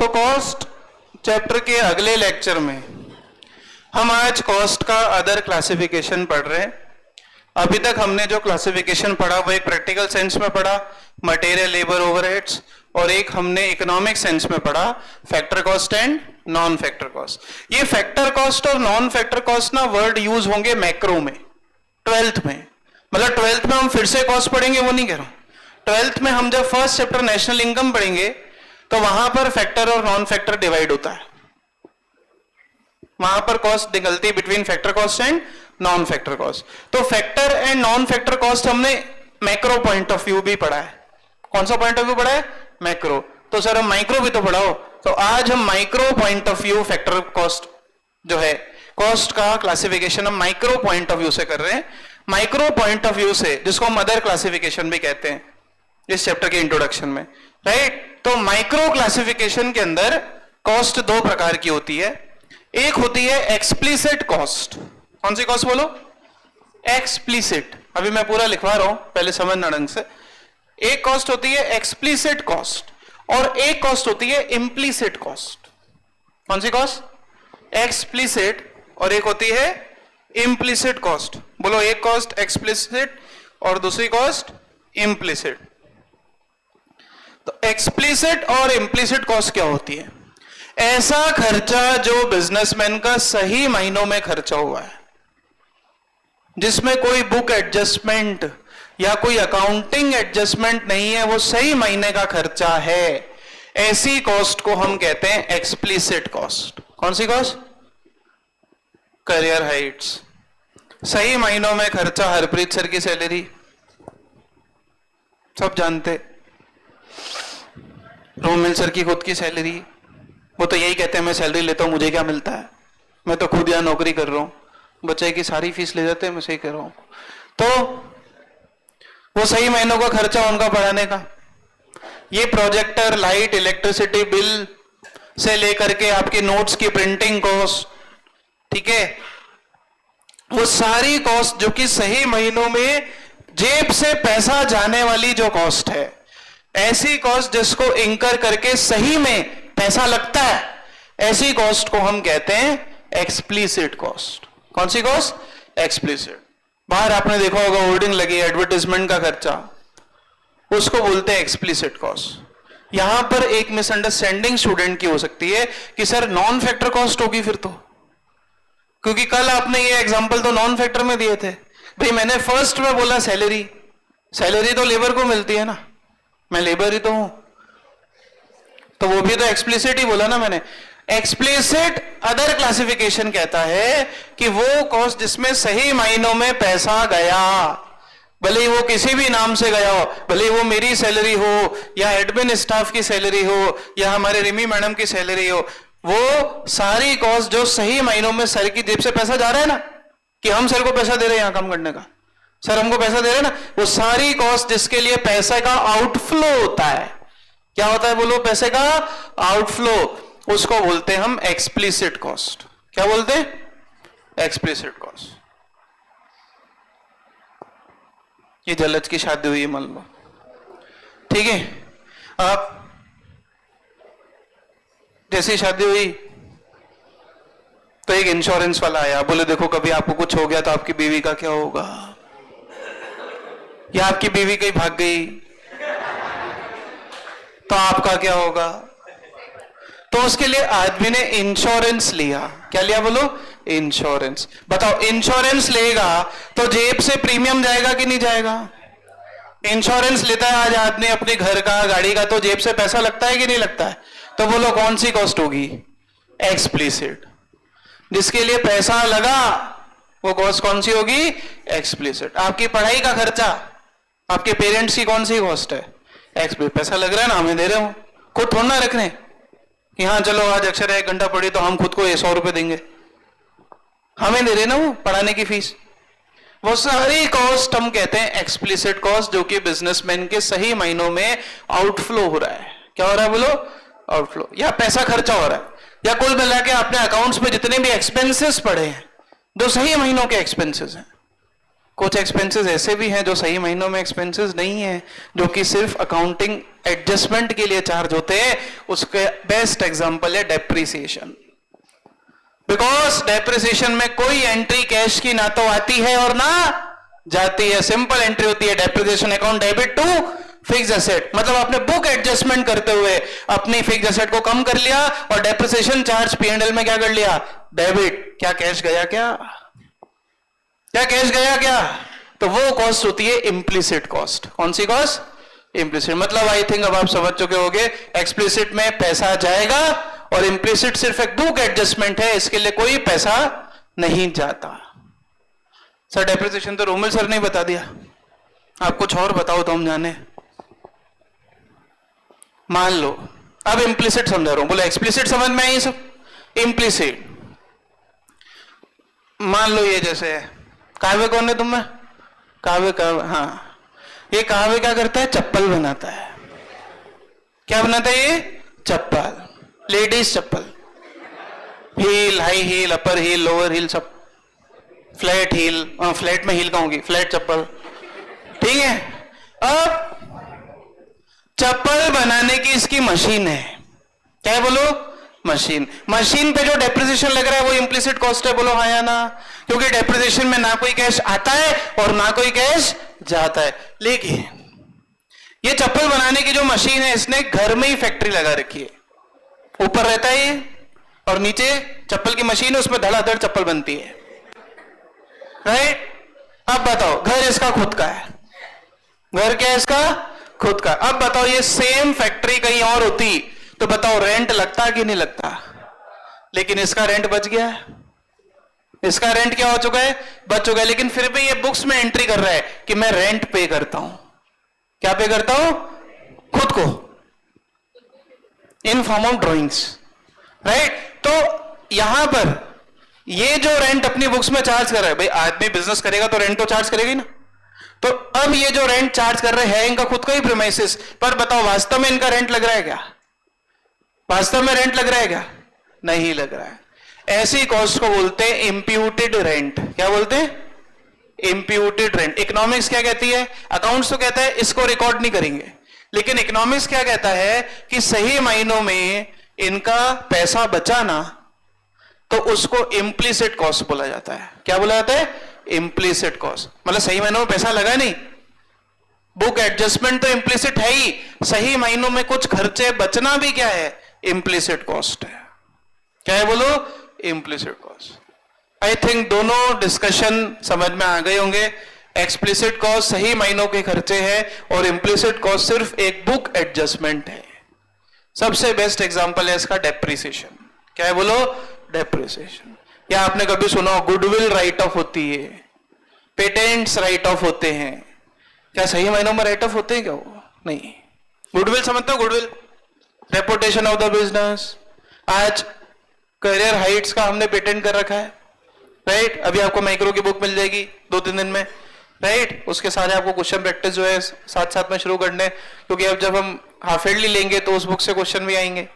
तो cost chapter के अगले लेक्चर में हम आज कॉस्ट का अदर क्लासिफिकेशन पढ़ रहे हैं। अभी तक हमने जो क्लासिफिकेशन पढ़ा वो एक प्रैक्टिकल सेंस में पढ़ा, मटेरियल लेबर ओवरहेड्स, और एक हमने इकोनॉमिक सेंस में पढ़ा factor cost and non factor cost. ये फैक्टर कॉस्ट और नॉन फैक्टर कॉस्ट ना वर्ड यूज होंगे मैक्रो में 12th में, मतलब 12th में हम फिर से कॉस्ट पढ़ेंगे वो नहीं कह रहा हूं। 12th में हम जब फर्स्ट चैप्टर नेशनल इनकम पढ़ेंगे तो वहां पर फैक्टर और नॉन फैक्टर डिवाइड होता है, वहां पर कॉस्ट निकलती between factor cost and non factor cost. तो factor and non factor cost हमने मैक्रो पॉइंट ऑफ व्यू भी पढ़ा है। कौन सा पॉइंट ऑफ व्यू पढ़ा है? मैक्रो। तो सर हम माइक्रो भी तो पढ़ाओ, तो आज हम micro point of view factor cost जो है कॉस्ट का क्लासिफिकेशन हम माइक्रो पॉइंट ऑफ व्यू से कर रहे हैं। माइक्रो पॉइंट ऑफ व्यू से, जिसको हम अदर क्लासिफिकेशन भी कहते हैं इस चैप्टर के इंट्रोडक्शन में, राइट। तो माइक्रो क्लासिफिकेशन के अंदर कॉस्ट दो प्रकार की होती है। एक होती है एक्सप्लिसिट कॉस्ट। कौन सी कॉस्ट बोलो? एक्सप्लिसिट। अभी मैं पूरा लिखवा रहा हूं, पहले समझना ढंग से। एक कॉस्ट होती है एक्सप्लिसिट कॉस्ट और एक कॉस्ट होती है इंप्लिसिट कॉस्ट। कौन सी कॉस्ट? एक्सप्लिसिट और एक होती है इंप्लिसिट कॉस्ट। बोलो, एक कॉस्ट एक्सप्लिसिट और दूसरी कॉस्ट इंप्लिसिट। तो एक्सप्लिसिट और इंप्लिसिट कॉस्ट क्या होती है? ऐसा खर्चा जो बिजनेसमैन का सही महीनों में खर्चा हुआ है, जिसमें कोई बुक एडजस्टमेंट या कोई अकाउंटिंग एडजस्टमेंट नहीं है, वो सही महीने का खर्चा है, ऐसी कॉस्ट को हम कहते हैं एक्सप्लिसिट कॉस्ट। कौन सी कॉस्ट? Career Heights. सही महीनों में खर्चा, हरप्रीत सर की सैलरी सब जानते, रोमिल सर की खुद की सैलरी, वो तो यही कहते हैं मैं सैलरी लेता हूं, मुझे क्या मिलता है, मैं तो खुद यहां नौकरी कर रहा हूं, बच्चे की सारी फीस ले जाते हैं, मैं सही कर रहा हूं। तो वो सही महीनों का खर्चा उनका पढ़ाने का। ये प्रोजेक्टर, लाइट, इलेक्ट्रिसिटी बिल से लेकर के आपके नोट्स की प्रिंटिंग कॉस्ट, ठीक है, वो सारी कॉस्ट जो कि सही महीनों में जेब से पैसा जाने वाली जो कॉस्ट है, ऐसी कॉस्ट जिसको इंकर करके सही में पैसा लगता है, ऐसी कॉस्ट को हम कहते हैं एक्सप्लिसिट कॉस्ट। कौन सी कॉस्ट? एक्सप्लिसिट। बाहर आपने देखा होगा होर्डिंग लगी, एडवर्टाइजमेंट का खर्चा, उसको बोलते हैं एक्सप्लिसिट कॉस्ट। यहां पर एक मिसअंडरस्टैंडिंग स्टूडेंट की हो सकती है कि सर नॉन फैक्टर कॉस्ट होगी फिर तो, क्योंकि कल आपने ये एग्जांपल तो नॉन फैक्टर में दिए थे। भाई मैंने फर्स्ट में बोला सैलरी, सैलरी तो लेबर को मिलती है ना, मैं लेबर ही तो हूं, तो वो भी तो एक्सप्लिसिट ही बोला ना मैंने। एक्सप्लिसिट अदर क्लासिफिकेशन कहता है कि वो कॉस्ट जिसमें सही महीनों में पैसा गया, भले ही वो किसी भी नाम से गया हो, भले ही वो मेरी सैलरी हो या एडमिन स्टाफ की सैलरी हो या हमारे रिमी मैडम की सैलरी हो, वो सारी कॉस्ट जो सही महीनों में सर की जेब से पैसा जा रहा है ना, कि हम सर को पैसा दे रहे हैं यहां काम करने का, सर हमको पैसा दे रहे हैं ना, वो सारी कॉस्ट जिसके लिए पैसे का आउटफ्लो होता है, क्या होता है बोलो? पैसे का आउटफ्लो, उसको बोलते हैं हम एक्सप्लिसिट कॉस्ट। क्या बोलते हैं? Explicit cost. ये जलज की शादी हुई है मान लो, ठीक है, आप जैसी शादी हुई तो एक इंश्योरेंस वाला आया, बोले देखो कभी आपको कुछ हो गया तो आपकी बीवी का क्या होगा, या आपकी बीवी कहीं भाग गई तो आपका क्या होगा। तो उसके लिए आदमी ने इंश्योरेंस लिया। क्या लिया बोलो? इंश्योरेंस। बताओ, इंश्योरेंस लेगा तो जेब से प्रीमियम जाएगा कि नहीं जाएगा? इंश्योरेंस लेता है आज आदमी अपने घर का, गाड़ी का, तो जेब से पैसा लगता है कि नहीं लगता है? तो बोलो कौन सी कॉस्ट होगी? एक्सप्लिसिट। जिसके लिए पैसा लगा वो कॉस्ट कौन सी होगी? एक्सप्लिसिट। आपकी पढ़ाई का खर्चा, आपके पेरेंट्स की कौन सी कॉस्ट है? एक्सप्लिसिट। पैसा लग रहा है ना, हमें दे रहे हो, खुद थोड़ा ना रख रहे कि हाँ चलो आज अक्षर 1 घंटा पढ़ी तो हम खुद को 100 रुपए देंगे, हमें दे रहे ना वो पढ़ाने की फीस। वो सारी कॉस्ट हम कहते हैं एक्सप्लिसिट कॉस्ट, जो कि बिजनेसमैन के सही महीनों में आउटफ्लो हो रहा है। क्या हो रहा है बोलो? आउटफ्लो, या पैसा खर्चा हो रहा है, या कुल मिला के अपने अकाउंट्स में जितने भी एक्सपेंसेस पड़े हैं जो सही महीनों के एक्सपेंसेस हैं, कुछ एक्सपेंसेस ऐसे भी हैं जो सही महीनों में एक्सपेंसेस नहीं है, जो कि सिर्फ अकाउंटिंग एडजस्टमेंट के लिए चार्ज होते हैं। उसके बेस्ट एग्जांपल है डेप्रिसिएशन। बिकॉज डेप्रिसिएशन में कोई एंट्री कैश की ना तो आती है और ना जाती है, सिंपल एंट्री होती है depreciation account debit to fix asset. मतलब आपने बुक एडजस्टमेंट करते हुए अपनी फिक्स एसेट को कम कर लिया और डेप्रिसिएशन चार्ज P&L में क्या कर लिया, डेबिट। क्या कैश गया, क्या कैश गया क्या? तो वो कॉस्ट होती है इम्प्लिसिट कॉस्ट। कौन सी कॉस्ट? इम्प्लिसिट। मतलब आई थिंक अब आप समझ चुके होंगे, एक्सप्लिसिट में पैसा जाएगा और इम्प्लिसिट सिर्फ एक बुक एडजस्टमेंट है, इसके लिए कोई पैसा नहीं जाता। सर डेप्रिसिएशन तो रोमिल सर ने बता दिया, आप कुछ और बताओ तो हम जाने। मान लो अब इम्प्लिसिट समझा रहा हूं, बोलो एक्सप्लिसिट समझ में आई सब? इम्प्लिसिट मान लो ये जैसे है, काव्य कौन है तुम्हें? काव्य, हाँ, ये काव्य क्या करता है? चप्पल बनाता है। क्या बनाता है ये? चप्पल, लेडीज चप्पल, हील, हाई हील, अपर हील, लोअर हील, सब फ्लैट हील, फ्लैट में हील कहूंगी, फ्लैट चप्पल, ठीक है। अब चप्पल बनाने की इसकी मशीन है, क्या है बोलो? मशीन। मशीन पे जो डेप्रिसिएशन लग रहा है वो इम्प्लिसिट कॉस्ट है, बोलो हाँ या ना? क्योंकि डेप्रिसिएशन में ना कोई कैश आता है और ना कोई कैश जाता है। लेकिन ये चप्पल बनाने की जो मशीन है, इसने घर में ही फैक्ट्री लगा रखी है, ऊपर रहता है ये और नीचे चप्पल की मशीन है, उसमें धड़ाधड़ चप्पल बनती है, राइट? अब बताओ, घर इसका खुद का है, घर क्या है इसका? खुद का। अब बताओ ये सेम फैक्ट्री कहीं और होती तो बताओ रेंट लगता कि नहीं लगता? लेकिन इसका रेंट बच गया है, इसका रेंट क्या हो चुका है? बच चुका है। लेकिन फिर भी ये बुक्स में एंट्री कर रहा है कि मैं रेंट पे करता हूं। क्या पे करता हूं? खुद को, in form of drawings, right? तो यहां पर ये जो रेंट अपनी बुक्स में चार्ज कर रहा है, भाई आदमी बिजनेस करेगा तो रेंट तो चार्ज करेगा ही ना। तो अब ये जो रेंट चार्ज कर रहे हैं इनका खुद का ही प्रीमाइसेस, पर बताओ वास्तव में इनका रेंट लग रहा है क्या? वास्तव में रेंट लग रहा है क्या? नहीं लग रहा है। ऐसी कॉस्ट को बोलते हैं इंप्यूटेड रेंट। क्या बोलते हैं? Imputed rent. इकोनॉमिक्स क्या कहती है? अकाउंट्स तो कहता है इसको रिकॉर्ड नहीं करेंगे, लेकिन इकोनॉमिक्स क्या कहता है कि सही महीनों में इनका पैसा बचा ना, तो उसको इंप्लिसिट कॉस्ट बोला जाता है। क्या बोला जाता है? Implicit cost. मतलब सही महीनों में पैसा लगा नहीं, बुक एडजस्टमेंट तो इंप्लिसिट है ही, सही महीनों में कुछ खर्चे बचना भी क्या है? इंप्लिसिट कॉस्ट है। क्या है बोलो? Implicit cost. आई थिंक दोनों डिस्कशन समझ में आ गए होंगे। एक्सप्लिसिट कॉस्ट सही महीनों के खर्चे हैं और इंप्लिसिट कॉस्ट सिर्फ एक बुक एडजस्टमेंट है। सबसे बेस्ट एग्जांपल है इसका डेप्रिसिएशन। क्या है बोलो? डेप्रिसिएशन। या आपने कभी सुना हो गुडविल राइट ऑफ होती है, पेटेंट्स राइट ऑफ होते हैं? क्या सही महीनों में राइट ऑफ होते हैं क्या? वो नहीं। गुडविल समझते हो? Goodwill, reputation of the business. आज करियर हाइट्स का हमने पेटेंट कर रखा है, राइट? अभी आपको माइक्रो की बुक मिल जाएगी 2-3 दिन में, राइट? उसके सारे आपको क्वेश्चन प्रैक्टिस जो है साथ साथ में शुरू करने, क्योंकि अब जब हम हाफ ईयरली लेंगे तो उस बुक से क्वेश्चन भी आएंगे।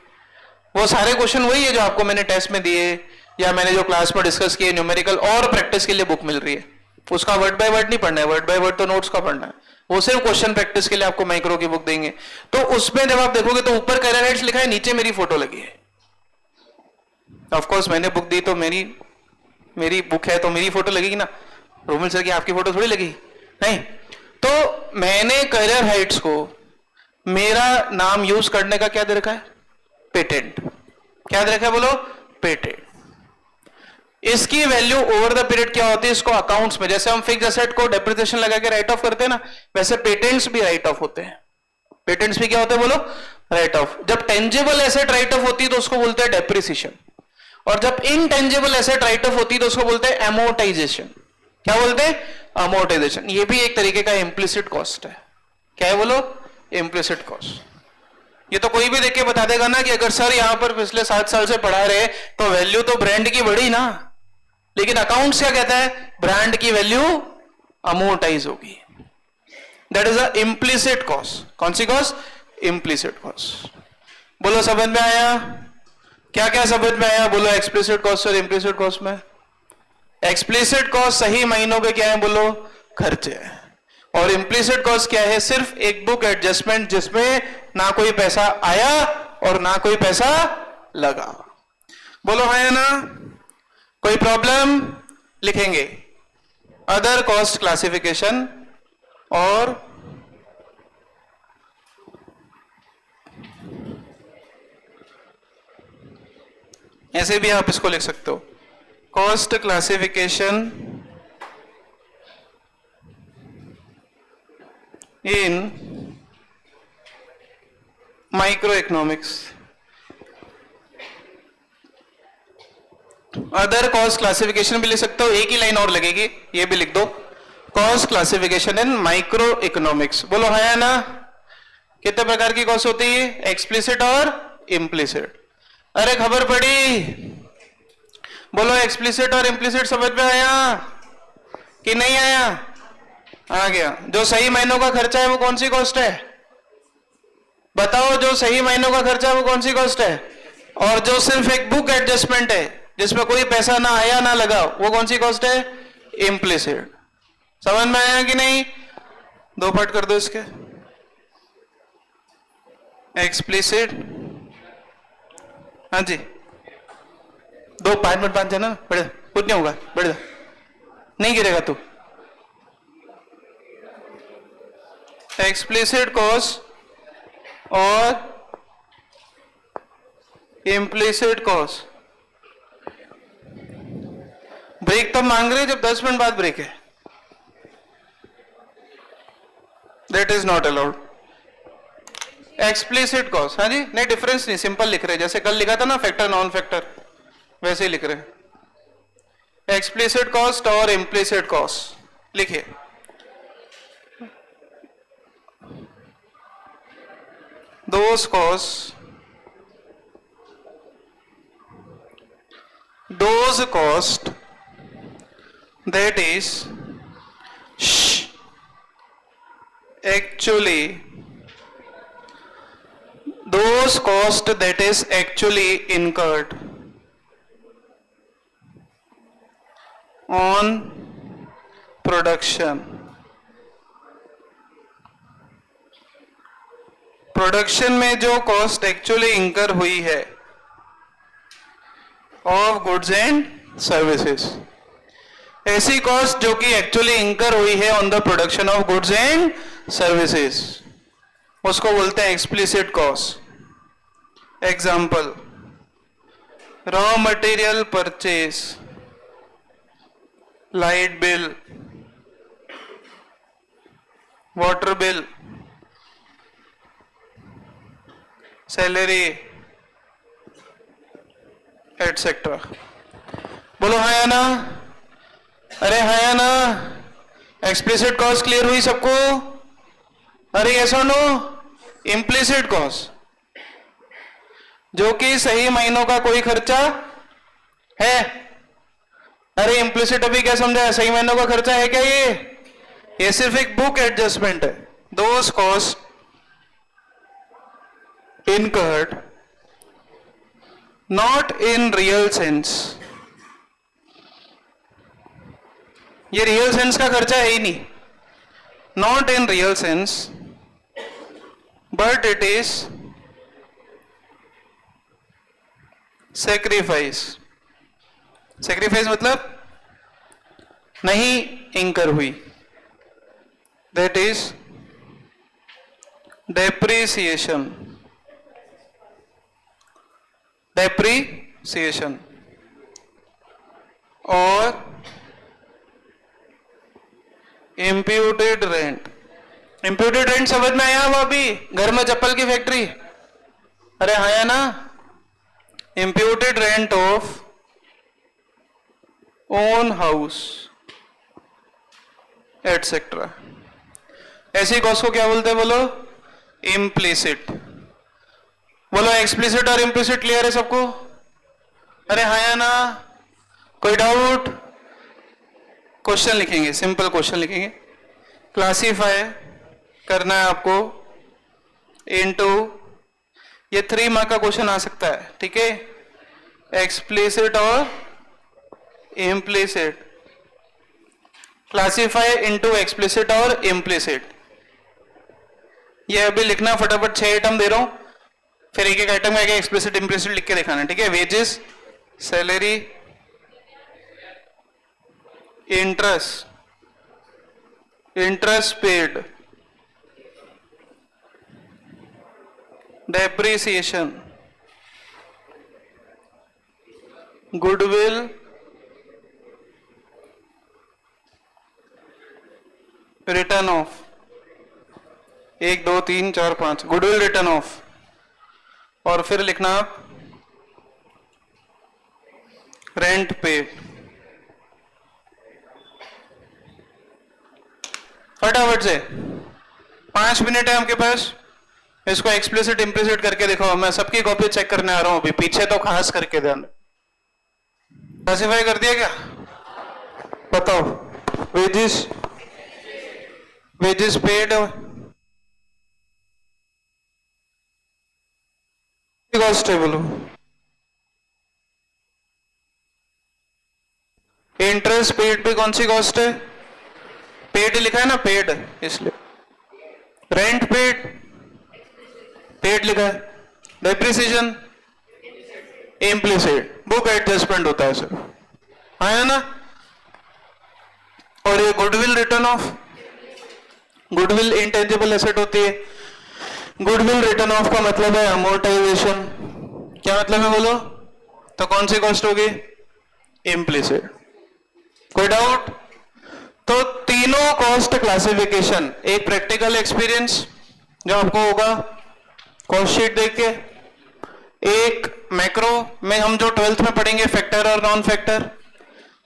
वो सारे क्वेश्चन वही है जो आपको मैंने टेस्ट में दिए या मैंने जो क्लास में डिस्कस किए, न्यूमेरिकल और प्रैक्टिस के लिए बुक मिल रही है। उसका वर्ड बाय वर्ड नहीं पढ़ना है, वर्ड बाय वर्ड तो नोट्स का पढ़ना है। वो सिर्फ क्वेश्चन प्रैक्टिस के लिए आपको माइक्रो की बुक देंगे। तो उसमें जब आप देखोगे तो ऊपर करियर हाइट्स लिखा है, नीचे मेरी फोटो लगी है। ऑफ कोर्स मैंने बुक दी तो मेरी बुक है तो मेरी फोटो लगेगी ना, रोमिल सर की आपकी फोटो थोड़ी लगेगी, नहीं। तो मैंने करियर हाइट्स को मेरा नाम यूज करने का क्या दे रखा है? पेटेंट। क्या दे रखा है बोलो? पेटेंट। इसकी वैल्यू ओवर द पीरियड क्या होती है? इसको अकाउंट्स में, जैसे हम फिक्स एसेट को डेप्रिसिएशन लगा के राइट ऑफ करते हैं ना, वैसे पेटेंट्स भी राइट ऑफ होते हैं। पेटेंट्स भी क्या होते हैं बोलो? Right of. जब टेंजिबल एसेट राइट ऑफ होती है तो उसको बोलते हैं डेप्रिसिएशन, और जब इनटेंजिबल एसेट राइट ऑफ होती है तो उसको बोलते हैं अमोर्टाइजेशन। क्या बोलते हैं? अमोर्टाइजेशन। ये भी एक तरीके का इम्प्लिसिट कॉस्ट है। क्या है बोलो? Implicit cost. ये तो कोई भी देख के बता देगा ना कि अगर सर यहां पर पिछले 7 साल से पढ़ा रहे तो वैल्यू तो ब्रांड की बढ़ी ना, लेकिन अकाउंट्स क्या कहता है? ब्रांड की वैल्यू अमोर्टाइज होगी। That is a implicit cost. कौन सी कॉस्ट? Implicit cost. बोलो समझ में आया? क्या क्या समझ में आया बोलो? एक्सप्लिसिट कॉस्ट और इम्प्लिसिट कॉस्ट में। एक्सप्लिसिट कॉस्ट सही महीनों के क्या है बोलो? खर्चे हैं। और इम्प्लीसिट कॉस्ट क्या है? सिर्फ एक बुक एडजस्टमेंट जिसमें ना कोई पैसा आया और ना कोई पैसा लगा। बोलो हाँ या ना? कोई प्रॉब्लम? लिखेंगे अदर कॉस्ट क्लासिफिकेशन, और ऐसे भी आप इसको लिख सकते हो, कॉस्ट क्लासिफिकेशन इन micro economics. Other cost classification भी लिख सकते हो, एक ही लाइन और लगेगी, ये भी लिख दो, कॉस्ट क्लासिफिकेशन इन माइक्रो इकोनॉमिक्स। बोलो हाँ या ना? कितने प्रकार की कॉस्ट होती है? एक्सप्लिसिट और इम्प्लिसिट। अरे खबर पड़ी? बोलो एक्सप्लिसिट और इम्प्लिसिट समझ में आया कि नहीं आया? आ गया। जो सही महीनों का खर्चा है वो कौन सी कॉस्ट है? बताओ, जो सही महीनों का खर्चा है वो कौन सी कॉस्ट है? और जो सिर्फ एक बुक एडजस्टमेंट है जिसमें कोई पैसा ना आया ना लगा, वो कौन सी कॉस्ट है? इम्प्लिसिट। समझ में आया कि नहीं? दो पार्ट कर दो इसके, एक्सप्लिसिट, हाँ जी, दो 5 मिनट बांध जाना, बढ़ जा, कुछ नहीं होगा, बढ़ जा, नहीं गिरेगा तू। एक्सप्लिसिट कॉस्ट और इम्प्लिसिट कॉस्ट। ब्रेक तब मांग रहे जब 10 मिनट बाद ब्रेक है, that is not allowed. Explicit cost, हाँ जी, नहीं डिफरेंस नहीं, सिंपल लिख रहे, जैसे कल लिखा था ना फैक्टर नॉन फैक्टर, वैसे ही लिख रहे। एक्सप्लिसिट कॉस्ट और इम्प्लिसिट कॉस्ट लिखिए। those costs that is actually those cost that is actually incurred on production। Production में जो कॉस्ट एक्चुअली इंकर हुई है ऑफ गुड्स एंड सर्विसेज, ऐसी कॉस्ट जो कि एक्चुअली इंकर हुई है on the production of goods and services, उसको बोलते हैं explicit cost. Example, raw material purchase, light bill, water bill, salary, etcetera. बोलो हाँ या ना? अरे हाँ या ना? एक्सप्लिसिट कॉस्ट क्लियर हुई सबको? अरे यस और नो? इम्प्लिसिट कॉस्ट जो कि सही महीनों का कोई खर्चा है। अरे इम्प्लिसिट अभी क्या समझा? सही महीनों का खर्चा है क्या ये सिर्फ एक बुक एडजस्टमेंट है। Those cost incurred not in real sense, ये रियल सेंस का खर्चा है ही नहीं, not in real sense but it is sacrifice। sacrifice मतलब नहीं इंकर हुई, that is depreciation। डेप्रीसिएशन और इम्प्यूटेड रेंट। इम्प्यूटेड रेंट समझ में आया? वो अभी घर में चप्पल की फैक्ट्री, अरे आया ना? Imputed rent of own house etcetera, ऐसी कॉस्ट को क्या बोलते हैं? बोलो इम्प्लिसिट। बोलो एक्सप्लिसिट और इम्प्लिसिट क्लियर है सबको? अरे हाँ या ना? कोई डाउट? क्वेश्चन लिखेंगे, सिंपल क्वेश्चन लिखेंगे, क्लासीफाई करना है आपको इनटू, ये 3 मार्क का क्वेश्चन आ सकता है, ठीक है? एक्सप्लिसिट और इम्प्लिसिट क्लासिफाई इनटू एक्सप्लिसिट और इम्प्लिसिट। ये अभी लिखना फटाफट, 6 आइटम दे रहा हूं, फिर एक एक आइटम में एक्सप्लिसिट इम्प्लिसिट लिख के दिखाना, ठीक है। Wages, salary, interest, interest paid, depreciation, goodwill, return of, 1 2 3 4 5, goodwill return of, और फिर लिखना आप रेंट पेड। फटाफट से 5 मिनट है आपके पास, इसको एक्सप्लिसिट इम्प्लिसिट करके दिखाओ। मैं सबकी कॉपी चेक करने आ रहा हूं अभी, पीछे तो खास करके ध्यान। क्लासिफाई कर दिया क्या? बताओ। वेजेस, वेजेस पेड, कॉस्ट है बोलो। इंटरेस्ट पेड पे कौन सी कॉस्ट है? पेड लिखा है ना, पेड, इसलिए। रेंट पेड, पेड लिखा है। डेप्रिसिएशन इम्प्लिसिट, बुक एडजस्टमेंट होता है सर, आया ना। और ये goodwill return of, goodwill intangible asset होती है। गुडविल रिटर्न ऑफ का मतलब है अमोर्टाइजेशन। क्या मतलब है बोलो? तो कौन सी कॉस्ट होगी? इम्प्लिसिट। कोई डाउट? तो तीनों कॉस्ट क्लासिफिकेशन, एक प्रैक्टिकल एक्सपीरियंस जो आपको होगा कॉस्ट शीट देख के, एक मैक्रो में हम जो 12th में पढ़ेंगे फैक्टर और नॉन फैक्टर,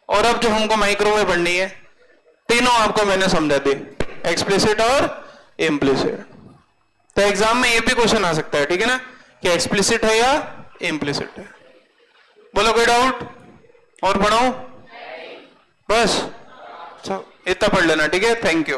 और अब जो हमको माइक्रो में पढ़नी है, तीनों आपको मैंने समझा दी, एक्सप्लिसिट और इम्प्लिसिट। तो एग्जाम में ये भी क्वेश्चन आ सकता है, ठीक है ना, कि एक्सप्लिसिट है या इम्प्लिसिट है। बोलो कोई डाउट? और पढ़ाऊं? बस इतना पढ़ लेना, ठीक है। Thank you.